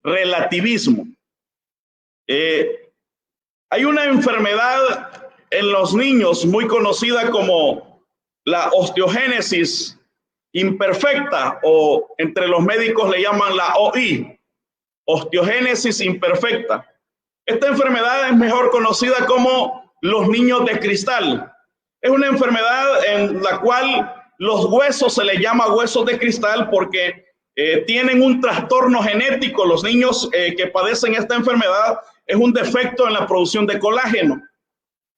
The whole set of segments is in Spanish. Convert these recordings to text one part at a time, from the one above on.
relativismo. Hay una enfermedad en los niños muy conocida como la osteogénesis imperfecta, o entre los médicos le llaman la OI, osteogénesis imperfecta. Esta enfermedad es mejor conocida como los niños de cristal. Es una enfermedad en la cual los huesos se les llama huesos de cristal porque tienen un trastorno genético. Los niños que padecen esta enfermedad es un defecto en la producción de colágeno.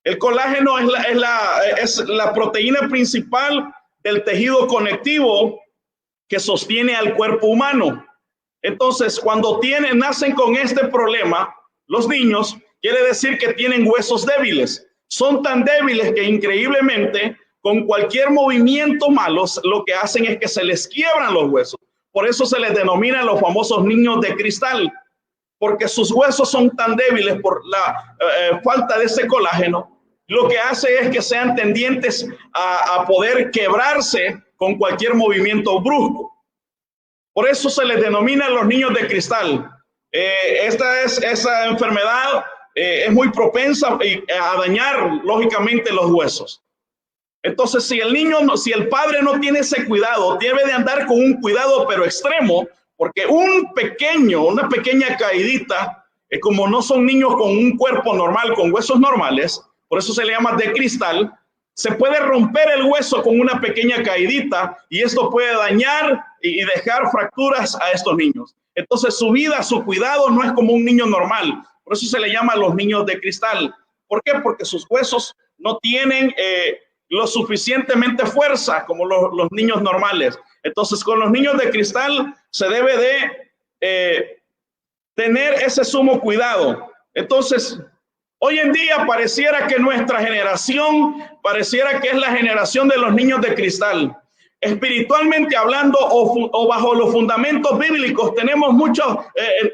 El colágeno es la proteína principal del tejido conectivo que sostiene al cuerpo humano. Entonces, cuando nacen con este problema, los niños, quiere decir que tienen huesos débiles. Son tan débiles que increíblemente, con cualquier movimiento malo, lo que hacen es que se les quiebran los huesos. Por eso se les denomina los famosos niños de cristal, porque sus huesos son tan débiles por la falta de ese colágeno. Lo que hace es que sean tendientes a poder quebrarse con cualquier movimiento brusco. Por eso se les denomina los niños de cristal. Esa enfermedad es muy propensa a dañar lógicamente los huesos. Entonces, si el padre no tiene ese cuidado, debe de andar con un cuidado pero extremo, porque una pequeña caidita, como no son niños con un cuerpo normal, con huesos normales, por eso se le llama de cristal, se puede romper el hueso con una pequeña caidita y esto puede dañar y dejar fracturas a estos niños. Entonces su vida, su cuidado no es como un niño normal. Por eso se le llama a los niños de cristal. ¿Por qué? Porque sus huesos no tienen lo suficientemente fuerza como los niños normales. Entonces con los niños de cristal se debe de tener ese sumo cuidado. Entonces, hoy en día pareciera que nuestra generación, pareciera que es la generación de los niños de cristal. Espiritualmente hablando o bajo los fundamentos bíblicos, tenemos muchos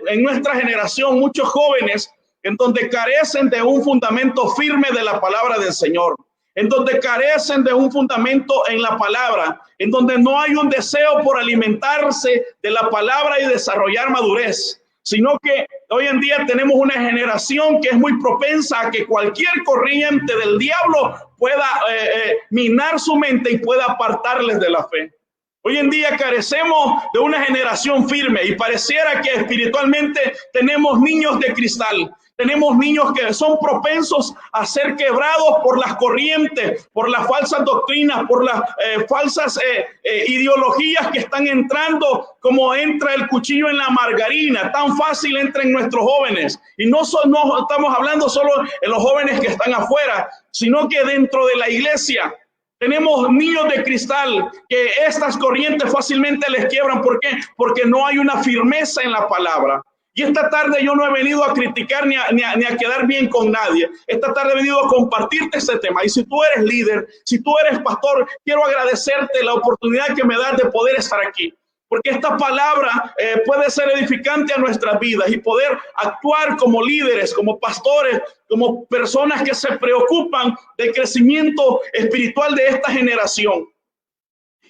en nuestra generación, muchos jóvenes en donde carecen de un fundamento firme de la palabra del Señor, en donde carecen de un fundamento en la palabra, en donde no hay un deseo por alimentarse de la palabra y desarrollar madurez, sino que hoy en día tenemos una generación que es muy propensa a que cualquier corriente del diablo pueda minar su mente y pueda apartarles de la fe. Hoy en día carecemos de una generación firme y pareciera que espiritualmente tenemos niños de cristal. Tenemos niños que son propensos a ser quebrados por las corrientes, por las falsas doctrinas, por las falsas ideologías que están entrando, como entra el cuchillo en la margarina. Tan fácil entra en nuestros jóvenes. Y no estamos hablando solo de los jóvenes que están afuera, sino que dentro de la iglesia tenemos niños de cristal que estas corrientes fácilmente les quiebran. ¿Por qué? Porque no hay una firmeza en la palabra. Y esta tarde yo no he venido a criticar ni a quedar bien con nadie. Esta tarde he venido a compartirte este tema. Y si tú eres líder, si tú eres pastor, quiero agradecerte la oportunidad que me das de poder estar aquí. Porque esta palabra puede ser edificante a nuestras vidas y poder actuar como líderes, como pastores, como personas que se preocupan del crecimiento espiritual de esta generación.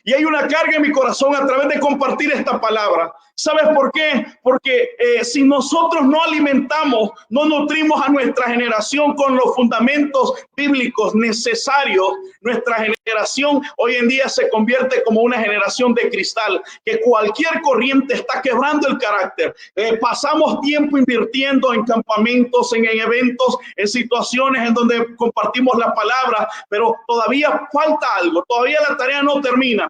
Y hay una carga en mi corazón a través de compartir esta palabra. ¿Sabes por qué? Porque si nosotros no alimentamos, no nutrimos a nuestra generación con los fundamentos bíblicos necesarios, nuestra generación hoy en día se convierte como una generación de cristal, que cualquier corriente está quebrando el carácter. Pasamos tiempo invirtiendo en campamentos, en eventos, en situaciones en donde compartimos la palabra, pero todavía falta algo, todavía la tarea no termina.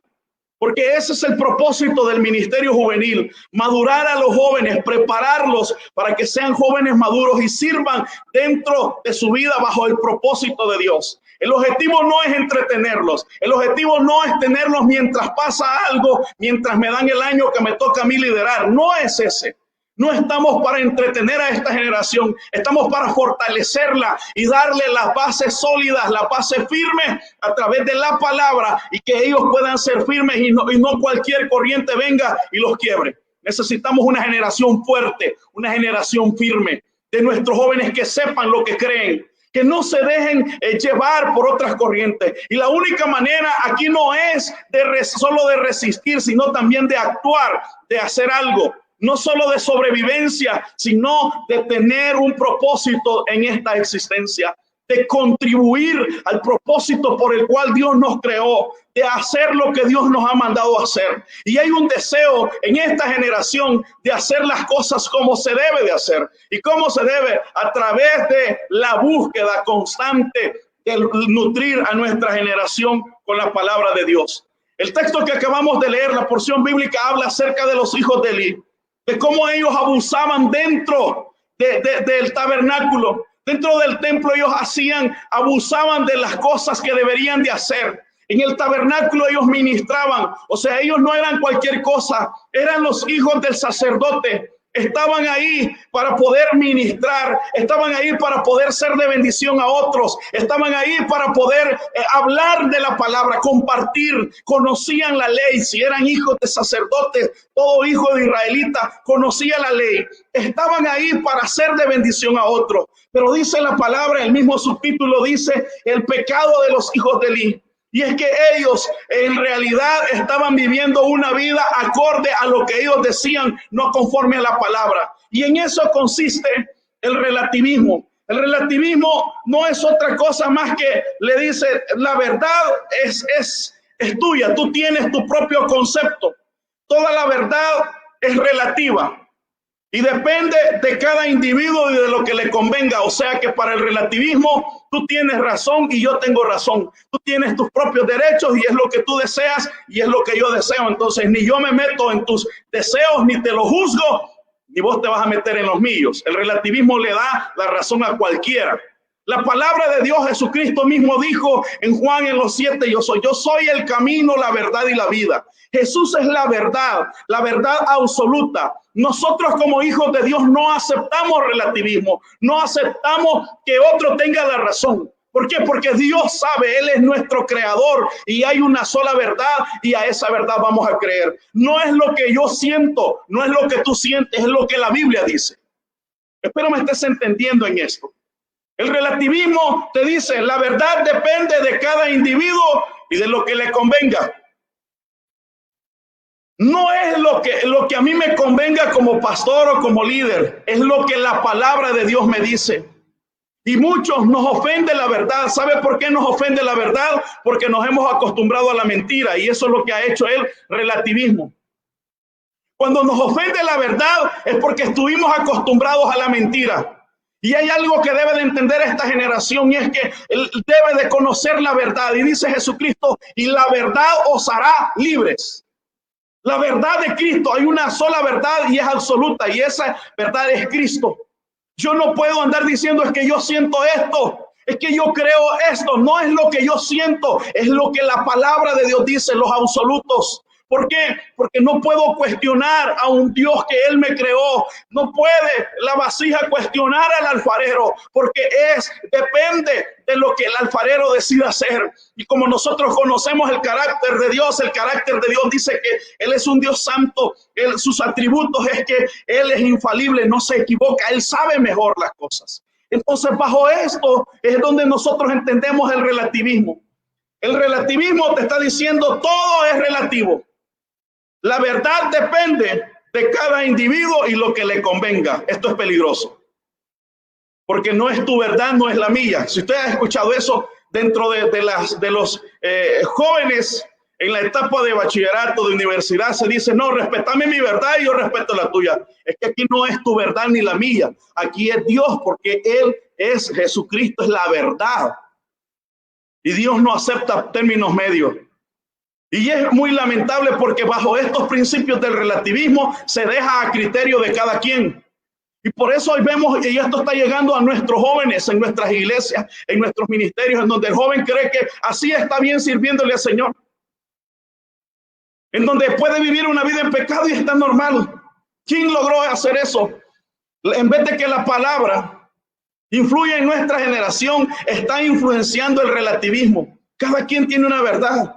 Porque ese es el propósito del ministerio juvenil, madurar a los jóvenes, prepararlos para que sean jóvenes maduros y sirvan dentro de su vida bajo el propósito de Dios. El objetivo no es entretenerlos, el objetivo no es tenerlos mientras pasa algo, mientras me dan el año que me toca a mí liderar, no es ese. No estamos para entretener a esta generación, estamos para fortalecerla y darle las bases sólidas, las bases firmes a través de la palabra y que ellos puedan ser firmes y no cualquier corriente venga y los quiebre. Necesitamos una generación fuerte, una generación firme de nuestros jóvenes que sepan lo que creen, que no se dejen llevar por otras corrientes. Y la única manera aquí no es solo de resistir, sino también de actuar, de hacer algo. no solo de sobrevivencia, sino de tener un propósito en esta existencia, de contribuir al propósito por el cual Dios nos creó, de hacer lo que Dios nos ha mandado hacer. Y hay un deseo en esta generación de hacer las cosas como se debe de hacer. ¿Y cómo se debe? A través de la búsqueda constante de nutrir a nuestra generación con la palabra de Dios. El texto que acabamos de leer, la porción bíblica, habla acerca de los hijos de Eli, de cómo ellos abusaban dentro del tabernáculo. Dentro del templo ellos abusaban de las cosas que deberían de hacer. En el tabernáculo ellos ministraban, o sea, ellos no eran cualquier cosa, eran los hijos del sacerdote. Estaban ahí para poder ministrar, estaban ahí para poder ser de bendición a otros, estaban ahí para poder hablar de la palabra, compartir, conocían la ley. Si eran hijos de sacerdotes, todo hijo de israelita conocía la ley. Estaban ahí para ser de bendición a otros. Pero dice la palabra, el mismo subtítulo dice, el pecado de los hijos de Eli. Y es que ellos en realidad estaban viviendo una vida acorde a lo que ellos decían, no conforme a la palabra. Y en eso consiste el relativismo. El relativismo no es otra cosa más que le dice, la verdad es tuya, tú tienes tu propio concepto. Toda la verdad es relativa. Y depende de cada individuo y de lo que le convenga. O sea que para el relativismo tú tienes razón y yo tengo razón. Tú tienes tus propios derechos y es lo que tú deseas y es lo que yo deseo. Entonces ni yo me meto en tus deseos ni te lo juzgo, ni vos te vas a meter en los míos. El relativismo le da la razón a cualquiera. La palabra de Dios, Jesucristo mismo dijo en Juan en los 7, yo soy el camino, la verdad y la vida. Jesús es la verdad absoluta. Nosotros como hijos de Dios no aceptamos relativismo, no aceptamos que otro tenga la razón. ¿Por qué? Porque Dios sabe, Él es nuestro creador y hay una sola verdad y a esa verdad vamos a creer. No es lo que yo siento, no es lo que tú sientes, es lo que la Biblia dice. Espero me estés entendiendo en esto. El relativismo te dice, la verdad depende de cada individuo y de lo que le convenga. No es lo que a mí me convenga como pastor o como líder, es lo que la palabra de Dios me dice. Y muchos nos ofende la verdad. ¿Sabe por qué nos ofende la verdad? Porque nos hemos acostumbrado a la mentira y eso es lo que ha hecho el relativismo. Cuando nos ofende la verdad es porque estuvimos acostumbrados a la mentira. Y hay algo que debe de entender esta generación y es que debe de conocer la verdad. Y dice Jesucristo, y la verdad os hará libres. La verdad de Cristo, hay una sola verdad y es absoluta y esa verdad es Cristo. Yo no puedo andar diciendo es que yo siento esto, es que yo creo esto. No es lo que yo siento, es lo que la palabra de Dios dice, los absolutos. ¿Por qué? Porque no puedo cuestionar a un Dios que Él me creó. No puede la vasija cuestionar al alfarero, porque depende de lo que el alfarero decida hacer. Y como nosotros conocemos el carácter de Dios dice que Él es un Dios santo. Sus atributos es que Él es infalible, no se equivoca, Él sabe mejor las cosas. Entonces, bajo esto es donde nosotros entendemos el relativismo. El relativismo te está diciendo todo es relativo. La verdad depende de cada individuo y lo que le convenga. Esto es peligroso, porque no es tu verdad, no es la mía. Si usted ha escuchado eso dentro de los jóvenes en la etapa de bachillerato, de universidad, se dice, no, respétame mi verdad y yo respeto la tuya. Es que aquí no es tu verdad ni la mía. Aquí es Dios, porque Él es Jesucristo, es la verdad. Y Dios no acepta términos medios. Y es muy lamentable porque bajo estos principios del relativismo se deja a criterio de cada quien. Y por eso hoy vemos, y esto está llegando a nuestros jóvenes en nuestras iglesias, en nuestros ministerios, en donde el joven cree que así está bien sirviéndole al Señor. En donde puede vivir una vida en pecado y está normal. ¿Quién logró hacer eso? En vez de que la palabra influya en nuestra generación, está influenciando el relativismo. Cada quien tiene una verdad.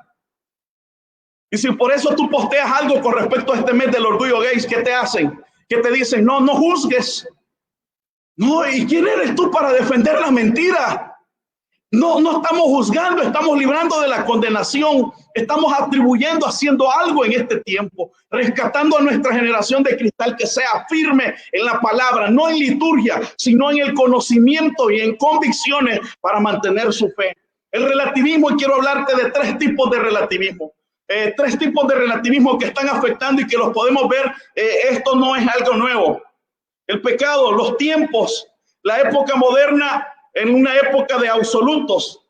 Y si por eso tú posteas algo con respecto a este mes del orgullo gay, ¿qué te hacen? ¿Qué te dicen? No juzgues. No, ¿y quién eres tú para defender la mentira? No estamos juzgando, estamos librando de la condenación, estamos atribuyendo, haciendo algo en este tiempo, rescatando a nuestra generación de cristal que sea firme en la palabra, no en liturgia, sino en el conocimiento y en convicciones para mantener su fe. El relativismo, y quiero hablarte de tres tipos de relativismo. Tres tipos de relativismo que están afectando y que los podemos ver. Esto no es algo nuevo. El pecado, los tiempos, la época moderna, en una época de absolutos,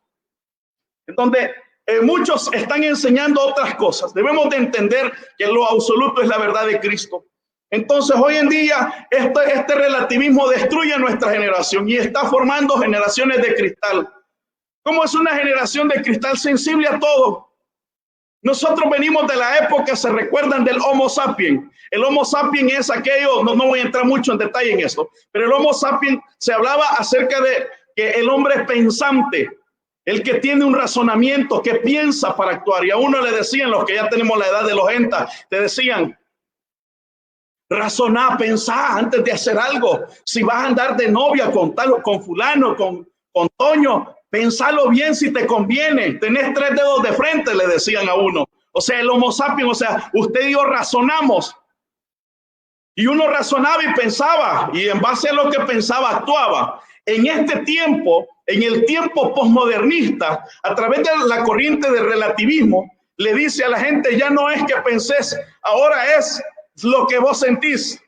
en donde muchos están enseñando otras cosas. Debemos de entender que lo absoluto es la verdad de Cristo. Entonces, hoy en día, este relativismo destruye a nuestra generación y está formando generaciones de cristal. ¿Cómo es una generación de cristal? Sensible a todo. Nosotros venimos de la época, se recuerdan del Homo sapiens. El Homo sapiens es aquello, no voy a entrar mucho en detalle en esto, pero el Homo sapiens se hablaba acerca de que el hombre es pensante, el que tiene un razonamiento, que piensa para actuar. Y a uno le decían, los que ya tenemos la edad de los 80, te decían, razoná, pensá antes de hacer algo. Si vas a andar de novia con tal, con fulano, con Toño, pensalo bien si te conviene. Tenés 3 dedos de frente, le decían a uno. O sea, el Homo sapiens, o sea, usted y yo razonamos. Y uno razonaba y pensaba, y en base a lo que pensaba actuaba. En este tiempo, en el tiempo posmodernista, a través de la corriente del relativismo, le dice a la gente, ya no es que pensés, ahora es lo que vos sentís.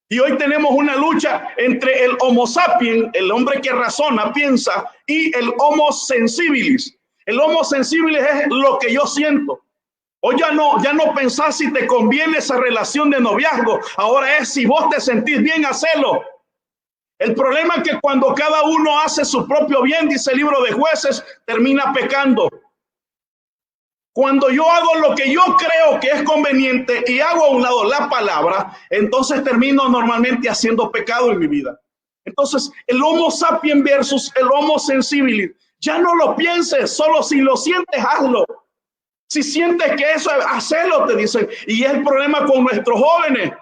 Y hoy tenemos una lucha entre el Homo sapiens, el hombre que razona, piensa, y el Homo sensibilis. El Homo sensibilis es lo que yo siento. Hoy ya no pensás si te conviene esa relación de noviazgo. Ahora es si vos te sentís bien, hacelo. El problema es que cuando cada uno hace su propio bien, dice el libro de Jueces, termina pecando. Cuando yo hago lo que yo creo que es conveniente y hago a un lado la palabra, entonces termino normalmente haciendo pecado en mi vida. Entonces, el Homo sapiens versus el Homo sensibilis. Ya no lo pienses, solo si lo sientes, hazlo. Si sientes que eso, hacelo, te dicen. Y es el problema con nuestros jóvenes.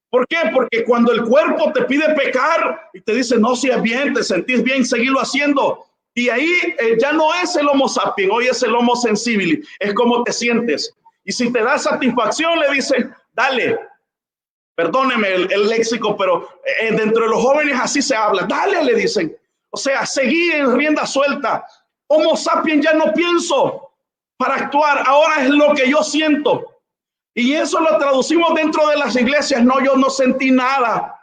¿Por qué? Porque cuando el cuerpo te pide pecar y te dice, no, si es bien, te sentís bien, seguirlo haciendo. Y ahí ya no es el Homo sapiens, hoy es el Homo sensibilis, es como te sientes. Y si te da satisfacción, le dicen, dale, perdóneme el léxico, pero dentro de los jóvenes así se habla, dale, le dicen. O sea, seguí en rienda suelta. Homo sapiens, ya no pienso para actuar, ahora es lo que yo siento. Y eso lo traducimos dentro de las iglesias. No, yo no sentí nada.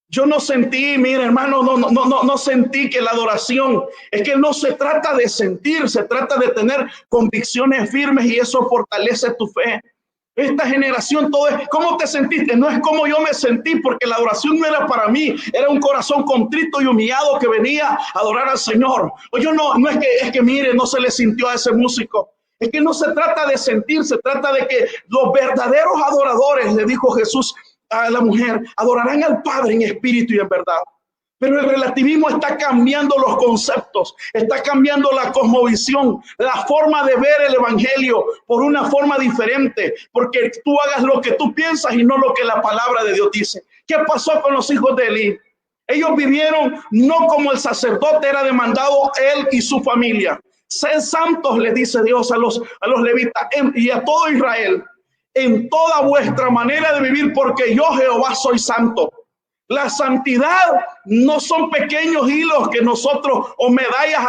Yo no sentí, mira hermano, no sentí que la adoración, es que no se trata de sentir, se trata de tener convicciones firmes y eso fortalece tu fe. Esta generación, todo es, ¿cómo te sentiste? No es como yo me sentí, porque la adoración no era para mí, era un corazón contrito y humillado que venía a adorar al Señor. Oye, no es que mire, no se le sintió a ese músico. Es que no se trata de sentir, se trata de que los verdaderos adoradores, le dijo Jesús a la mujer, adorarán al Padre en espíritu y en verdad. Pero el relativismo está cambiando los conceptos, está cambiando la cosmovisión, la forma de ver el evangelio por una forma diferente, porque tú hagas lo que tú piensas y no lo que la palabra de Dios dice. ¿Qué pasó con los hijos de Elí? Ellos vivieron no como el sacerdote era demandado, él y su familia. Sed santos, le dice Dios a los levitas y a todo Israel, en toda vuestra manera de vivir, porque yo Jehová soy santo. La santidad no son pequeños hilos que nosotros o medallas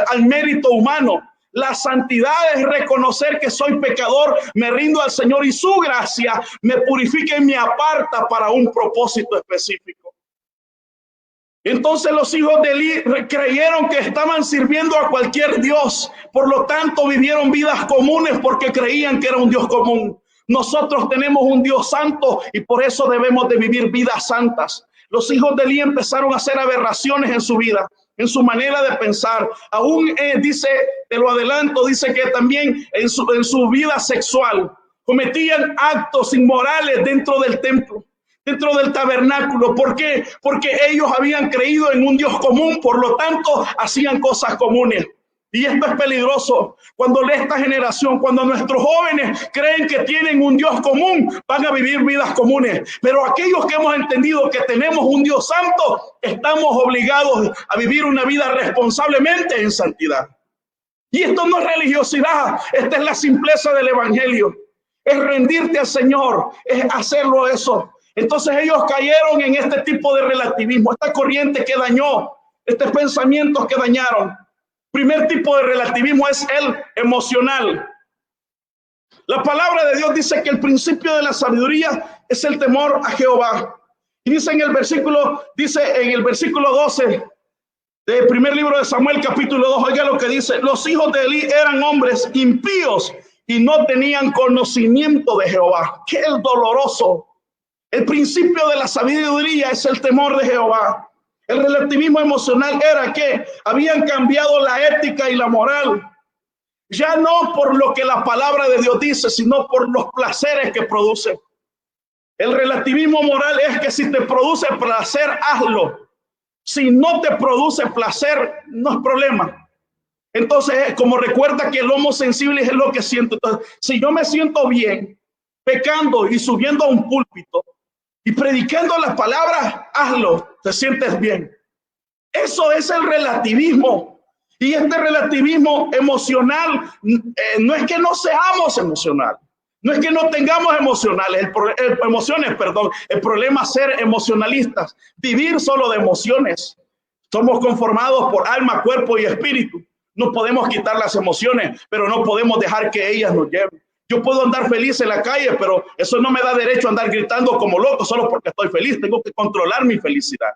al mérito humano. La santidad es reconocer que soy pecador, me rindo al Señor y su gracia me purifica y me aparta para un propósito específico. Entonces los hijos de Elí creyeron que estaban sirviendo a cualquier Dios, por lo tanto vivieron vidas comunes porque creían que era un Dios común. Nosotros tenemos un Dios santo y por eso debemos de vivir vidas santas. Los hijos de Elí empezaron a hacer aberraciones en su vida, en su manera de pensar. Aún dice, te lo adelanto, dice que también en su vida sexual cometían actos inmorales dentro del templo, dentro del tabernáculo. ¿Por qué? Porque ellos habían creído en un Dios común, por lo tanto hacían cosas comunes. Y esto es peligroso. Cuando esta generación, cuando nuestros jóvenes creen que tienen un Dios común, van a vivir vidas comunes. Pero aquellos que hemos entendido que tenemos un Dios santo, estamos obligados a vivir una vida responsablemente en santidad. Y esto no es religiosidad, esta es la simpleza del evangelio. Es rendirte al Señor, es hacerlo eso. Entonces ellos cayeron en este tipo de relativismo, esta corriente que dañó, estos pensamientos que dañaron. Primer tipo de relativismo es el emocional. La palabra de Dios dice que el principio de la sabiduría es el temor a Jehová. Y dice en el versículo 12 del primer libro de Samuel, capítulo 2, oiga lo que dice: los hijos de Elí eran hombres impíos y no tenían conocimiento de Jehová. ¡Qué doloroso! El principio de la sabiduría es el temor de Jehová. El relativismo emocional era que habían cambiado la ética y la moral, ya no por lo que la palabra de Dios dice, sino por los placeres que produce. El relativismo moral es que si te produce placer, hazlo. Si no te produce placer, no es problema. Entonces, como recuerda que el homo sensible es lo que siento. Entonces, si yo me siento bien, pecando y subiendo a un púlpito y predicando las palabras, hazlo, te sientes bien. Eso es el relativismo. Y este relativismo emocional, no es que no seamos emocionales, no es que no tengamos emociones, el problema es ser emocionalistas, vivir solo de emociones. Somos conformados por alma, cuerpo y espíritu. No podemos quitar las emociones, pero no podemos dejar que ellas nos lleven. Yo puedo andar feliz en la calle, pero eso no me da derecho a andar gritando como loco solo porque estoy feliz. Tengo que controlar mi felicidad.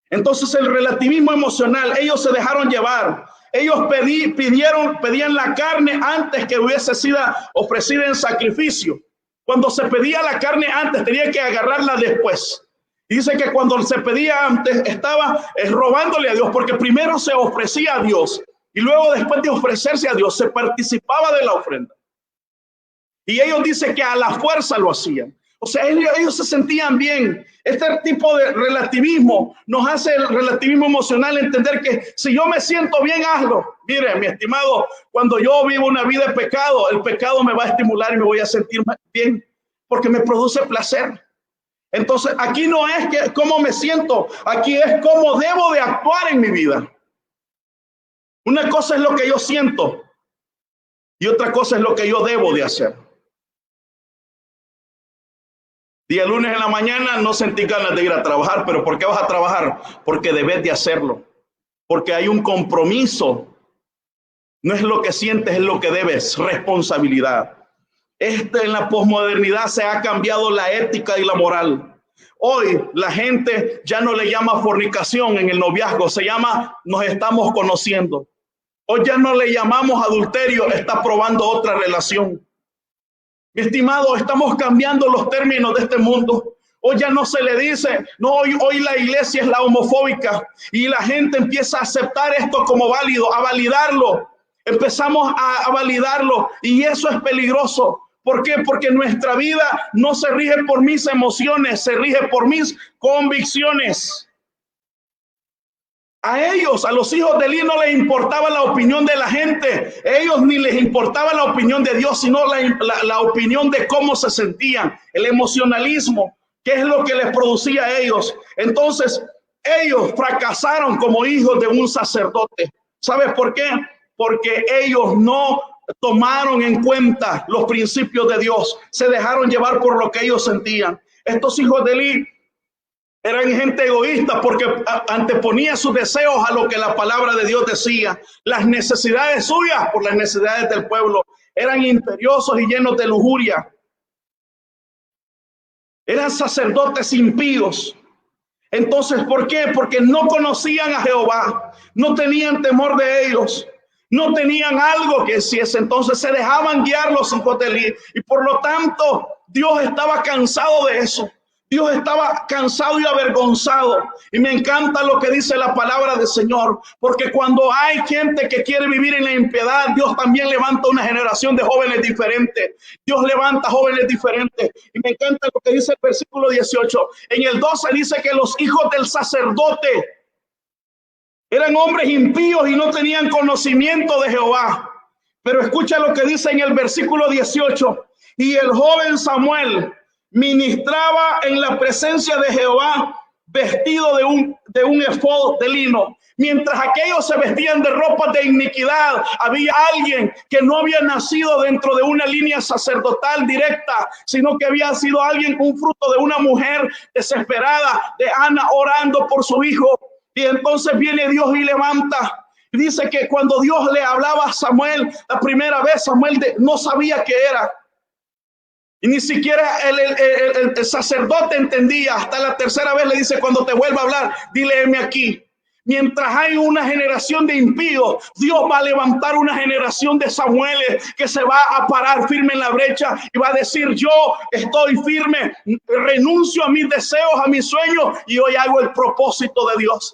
Entonces el relativismo emocional, ellos se dejaron llevar. Ellos pedían la carne antes que hubiese sido ofrecida en sacrificio. Cuando se pedía la carne antes, tenía que agarrarla después. Y dice que cuando se pedía antes, estaba robándole a Dios, porque primero se ofrecía a Dios y luego después de ofrecerse a Dios, se participaba de la ofrenda. Y ellos dicen que a la fuerza lo hacían. O sea, ellos se sentían bien. Este tipo de relativismo nos hace, el relativismo emocional, entender que si yo me siento bien, hazlo. Mire, mi estimado, cuando yo vivo una vida de pecado, el pecado me va a estimular y me voy a sentir bien porque me produce placer. Entonces, aquí no es que cómo me siento, aquí es cómo debo de actuar en mi vida. Una cosa es lo que yo siento y otra cosa es lo que yo debo de hacer. Día lunes en la mañana no sentí ganas de ir a trabajar, pero ¿por qué vas a trabajar? Porque debes de hacerlo, porque hay un compromiso. No es lo que sientes, es lo que debes, responsabilidad. En la posmodernidad se ha cambiado la ética y la moral. Hoy la gente ya no le llama fornicación en el noviazgo, se llama nos estamos conociendo. Hoy ya no le llamamos adulterio, está probando otra relación. Mi estimado, estamos cambiando los términos de este mundo. Hoy ya no se le dice, no, hoy la iglesia es la homofóbica y la gente empieza a aceptar esto como válido, a validarlo. Empezamos a validarlo y eso es peligroso. ¿Por qué? Porque nuestra vida no se rige por mis emociones, se rige por mis convicciones. A ellos, a los hijos de Elí, no les importaba la opinión de la gente. Ellos ni les importaba la opinión de Dios, sino la opinión de cómo se sentían, el emocionalismo, qué es lo que les producía a ellos. Entonces, ellos fracasaron como hijos de un sacerdote. ¿Sabes por qué? Porque ellos no tomaron en cuenta los principios de Dios. Se dejaron llevar por lo que ellos sentían. Estos hijos de Elí eran gente egoísta porque anteponía sus deseos a lo que la palabra de Dios decía. Las necesidades suyas por las necesidades del pueblo. Eran imperiosos y llenos de lujuria. Eran sacerdotes impíos. Entonces, ¿por qué? Porque no conocían a Jehová. No tenían temor de ellos. No tenían algo que hiciese. Entonces se dejaban guiar los hijos de Elí. Y por lo tanto, Dios estaba cansado de eso. Dios estaba cansado y avergonzado. Y me encanta lo que dice la palabra del Señor, porque cuando hay gente que quiere vivir en la impiedad, Dios también levanta una generación de jóvenes diferentes. Dios levanta jóvenes diferentes. Y me encanta lo que dice el versículo 18. En el 12 dice que los hijos del sacerdote Eran hombres impíos y no tenían conocimiento de Jehová. Pero escucha lo que dice en el versículo 18. Y el joven Samuel ministraba en la presencia de Jehová vestido de un efod de lino. Mientras aquellos se vestían de ropas de iniquidad, había alguien que no había nacido dentro de una línea sacerdotal directa, sino que había sido alguien, un fruto de una mujer desesperada, de Ana, orando por su hijo. Y entonces viene Dios y levanta. Y dice que cuando Dios le hablaba a Samuel, la primera vez Samuel no sabía qué era. Y ni siquiera el sacerdote entendía. Hasta la tercera vez le dice, cuando te vuelva a hablar, dile, heme aquí. Mientras hay una generación de impíos, Dios va a levantar una generación de Samueles que se va a parar firme en la brecha y va a decir, yo estoy firme, renuncio a mis deseos, a mis sueños y hoy hago el propósito de Dios.